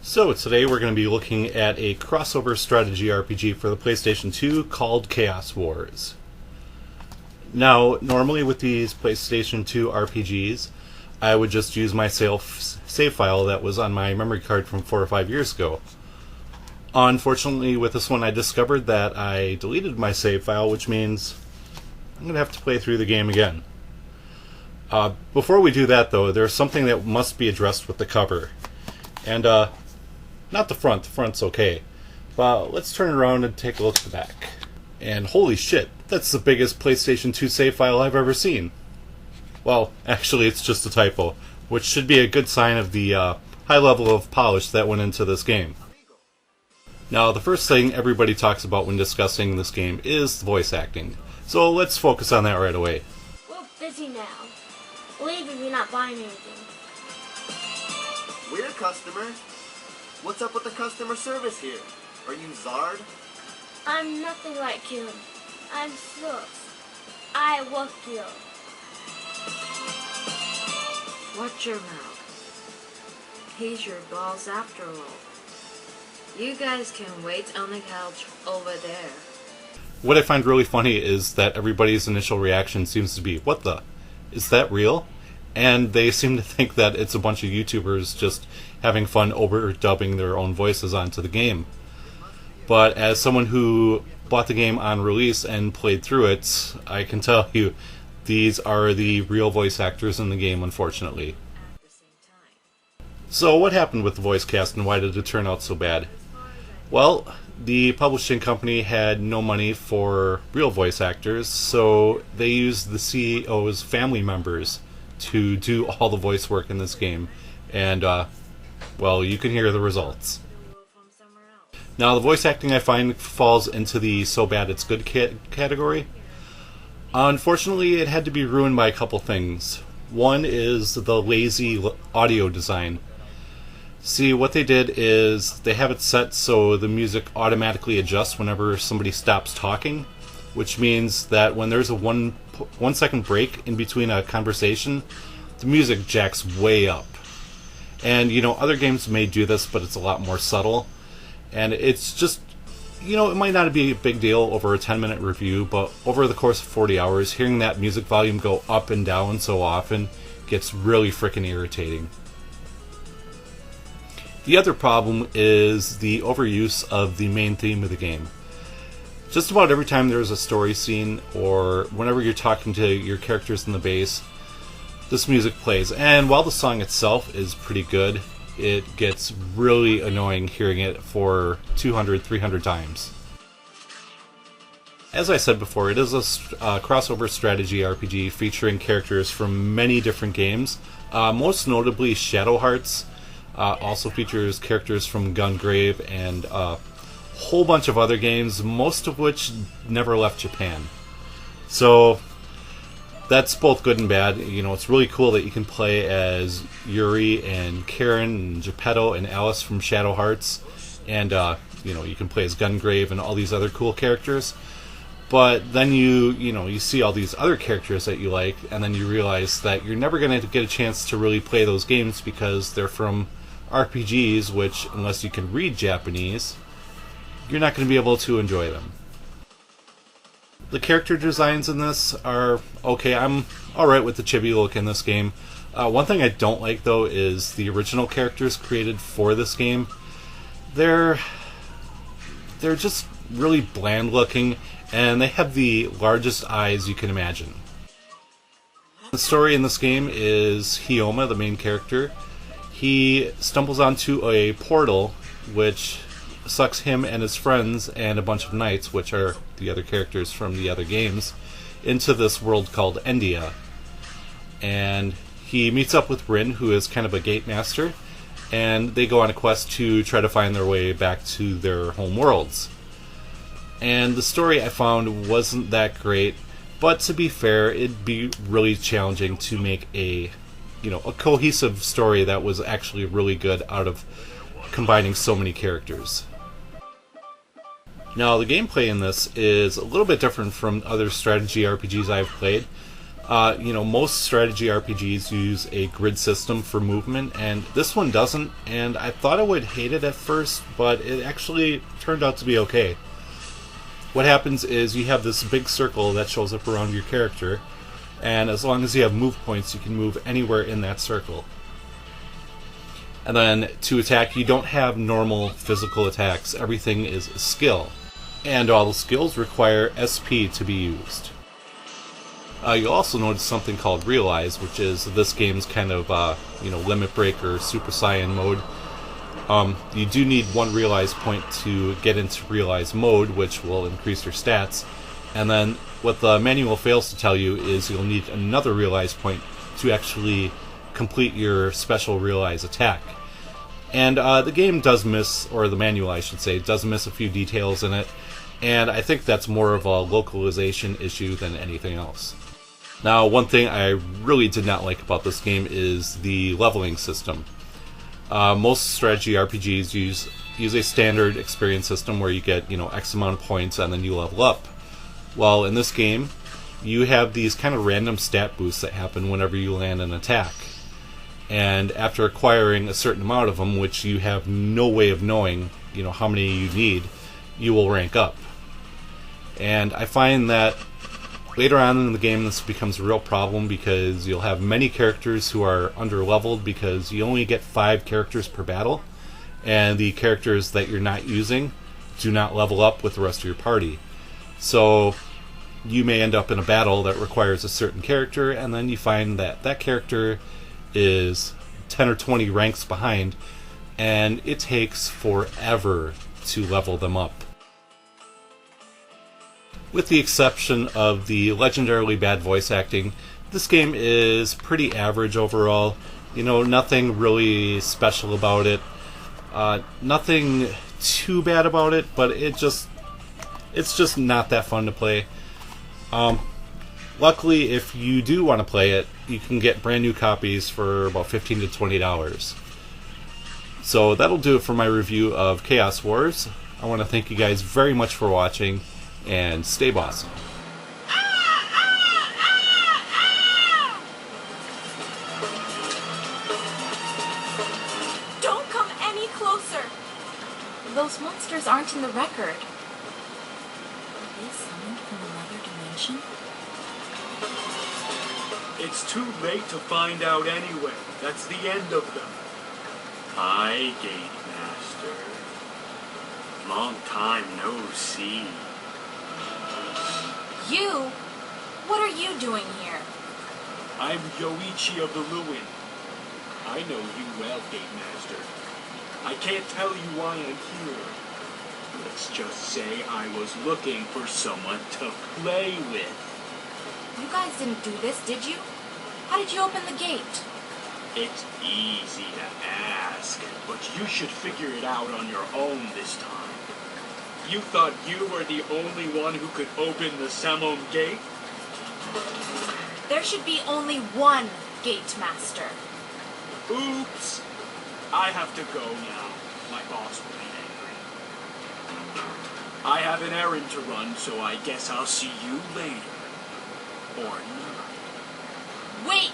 So today we're going to be looking at a crossover strategy RPG for the PlayStation 2 called Chaos Wars. Now, normally with these PlayStation 2 RPGs, I would just use my save file that was on my memory card from 4 or 5 years ago. Unfortunately, with this one I discovered that I deleted my save file, which means I'm going to have to play through the game again. Before we do that though, there's something that must be addressed with the cover. And, not the front. The front's okay. But let's turn around and take a look at the back. And holy shit, that's the biggest PlayStation 2 save file I've ever seen. Well, actually it's just a typo, which should be a good sign of the high level of polish that went into this game. Now, the first thing everybody talks about when discussing this game is the voice acting. So let's focus on that right away. We're busy now. Leave if you're not buying anything. We're a customer. What's up with the customer service here? Are you Zard? I'm nothing like him. I'm Sus. I work you. Watch your mouth. He's your boss after all. You guys can wait on the couch over there. What I find really funny is that everybody's initial reaction seems to be, what the? Is that real? And they seem to think that it's a bunch of YouTubers just having fun overdubbing their own voices onto the game. But as someone who bought the game on release and played through it, I can tell you these are the real voice actors in the game, unfortunately. So what happened with the voice cast and why did it turn out so bad? Well, the publishing company had no money for real voice actors, so they used the CEO's family members to do all the voice work in this game. And, well, you can hear the results. Now, the voice acting I find falls into the so bad it's good category. Unfortunately, it had to be ruined by a couple things. One is the lazy audio design. See, what they did is they have it set so the music automatically adjusts whenever somebody stops talking, which means that when there's a one second break in between a conversation, the music jacks way up. And, you know, other games may do this, but it's a lot more subtle. And it's just, you know, it might not be a big deal over a 10-minute review, but over the course of 40 hours, hearing that music volume go up and down so often gets really frickin' irritating. The other problem is the overuse of the main theme of the game. Just about every time there's a story scene, or whenever you're talking to your characters in the base, this music plays. And while the song itself is pretty good, it gets really annoying hearing it for 200, 300 times. As I said before, it is a crossover strategy RPG featuring characters from many different games. Most notably, Shadow Hearts also features characters from Gungrave and a whole bunch of other games, most of which never left Japan. So that's both good and bad. You know, it's really cool that you can play as Yuri and Karen and Geppetto and Alice from Shadow Hearts, and you know, you can play as Gungrave and all these other cool characters. But then you see all these other characters that you like, and then you realize that you're never going to get a chance to really play those games because they're from RPGs, which, unless you can read Japanese, you're not going to be able to enjoy them. The character designs in this are okay. I'm alright with the chibi look in this game. One thing I don't like, though, is the original characters created for this game. They're just really bland looking, and they have the largest eyes you can imagine. The story in this game is Hyoma, the main character. He stumbles onto a portal which sucks him and his friends and a bunch of knights, which are the other characters from the other games, into this world called Endia. And he meets up with Rin, who is kind of a gate master, and they go on a quest to try to find their way back to their home worlds. And the story I found wasn't that great, but to be fair, it'd be really challenging to make a cohesive story that was actually really good out of combining so many characters. Now, the gameplay in this is a little bit different from other strategy RPGs I've played. Most strategy RPGs use a grid system for movement, and this one doesn't, and I thought I would hate it at first, but it actually turned out to be okay. What happens is you have this big circle that shows up around your character, and as long as you have move points, you can move anywhere in that circle. And then to attack, you don't have normal physical attacks. Everything is skill, and all the skills require SP to be used. You'll also notice something called Realize, which is this game's kind of, Limit Break or Super Saiyan mode. You do need one Realize point to get into Realize mode, which will increase your stats. And then what the manual fails to tell you is you'll need another Realize point to actually complete your special Realize attack. And the game does miss, or the manual I should say, does miss a few details in it. And I think that's more of a localization issue than anything else. Now, one thing I really did not like about this game is the leveling system. Most strategy RPGs use a standard experience system where you get, X amount of points and then you level up. Well, in this game, you have these kind of random stat boosts that happen whenever you land an attack. And after acquiring a certain amount of them, which you have no way of knowing, how many you need, you will rank up. And I find that later on in the game this becomes a real problem because you'll have many characters who are under-leveled because you only get 5 characters per battle, and the characters that you're not using do not level up with the rest of your party. So you may end up in a battle that requires a certain character, and then you find that that character is 10 or 20 ranks behind, and it takes forever to level them up. With the exception of the legendarily bad voice acting, this game is pretty average overall. Nothing really special about it. Nothing too bad about it, but it's just not that fun to play. Luckily, if you do want to play it, you can get brand new copies for about $15 to $20. So that'll do it for my review of Chaos Wars. I want to thank you guys very much for watching, and stay bossy. Don't come any closer! Those monsters aren't in the record. Are they summoned from another dimension? It's too late to find out anyway. That's the end of them. Hi, Gate Master. Long time no see. You? What are you doing here? I'm Yoichi of the Ruin. I know you well, Gate Master. I can't tell you why I'm here. Let's just say I was looking for someone to play with. You guys didn't do this, did you? How did you open the gate? It's easy to ask, but you should figure it out on your own this time. You thought you were the only one who could open the Samon Gate? There should be only one Gate Master. Oops! I have to go now. My boss will be angry. I have an errand to run, so I guess I'll see you later. Or not. Wait!